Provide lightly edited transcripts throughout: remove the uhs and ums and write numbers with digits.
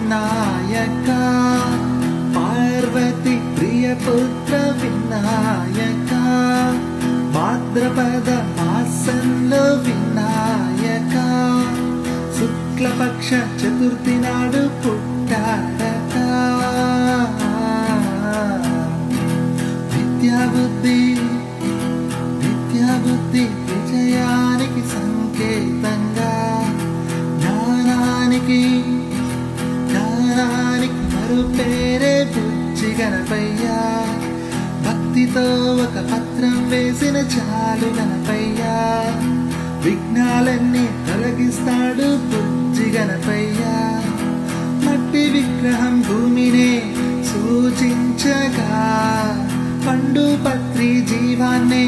వినాయక పార్వతి ప్రియపుత్ర వినాయక భాద్రపద మాసంలో వినాయక శుక్లపక్ష చతుర్థి నాడు పుట్టాడట విద్యాబుద్ధి విజయానికి సంకేతంగా జ్ఞానానికి మరో పేరే బుజ్జి గణపయ్య భక్తితో ఒక పత్రం వేసిన చాలు గణపయ్య విఘ్నాలన్నీ తొలగిస్తాడు బుజ్జి గణపయ్య మట్టి విగ్రహం భూమినే సూచించగా పండు పత్రి జీవాన్ని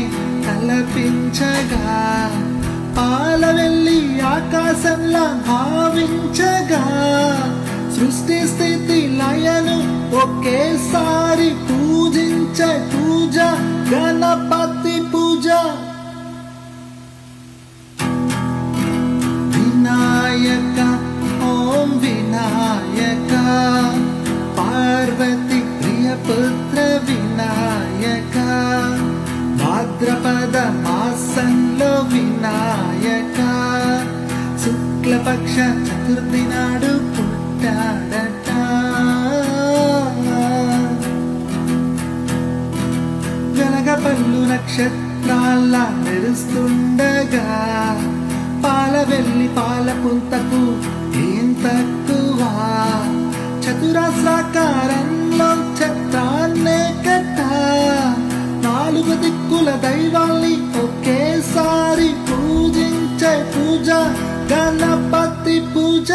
తలపించగా పాలవెల్లి ఆకాశంలా భావించగా సృష్టి స్థితి లయను ఒకేసారి పూజించే పూజ గణపతి పూజ వినాయక ఓం వినాయక పార్వతి ప్రియపుత్ర వినాయక భాద్రపద మాసంలో వినాయక శుక్లపక్ష చతుర్థి నాడు పుట్టాడట వెలగపల్లు నక్షత్రాల మెరుస్తుండగా పాలవెల్లి పాల పుంతకు ఏం తక్కువ చతురాస్రాకారంలో ఛత్రాన్నే కట్ట నాలుగు దిక్కుల దైవాల్ని ఒకేసారి పూజించే పూజ గణపతి పూజ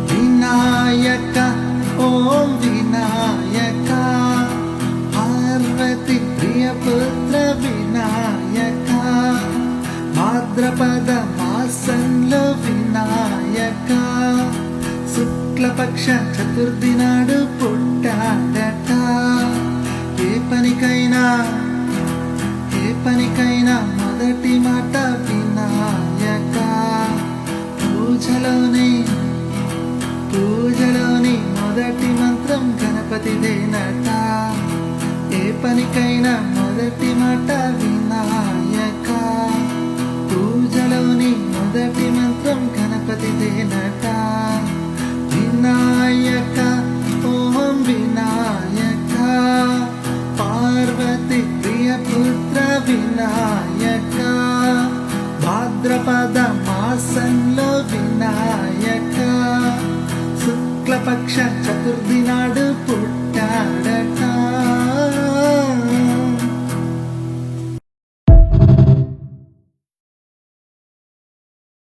వినాయక ఓం వినాయక పార్వతి ప్రియపుత్ర వినాయక భాద్రపద మాసంలో వినాయక శుక్లపక్ష చతుర్థి నాడు పుట్టాడట ఏ పనికైనా మొదటి మాట వినాయక పూజలోని మొదటి మంత్రం గణపతిదేనట ఏ పనికైనా మొదటి మాట వినాయక పూజలోని మొదటి మంత్రం గణపతిదేనట వినాయక ఓం వినాయక పార్వతి ప్రియపుత్ర వినాయక భాద్రపద మాసంలో వినాయక శుక్లపక్ష చతుర్థి నాడు పుట్టాడట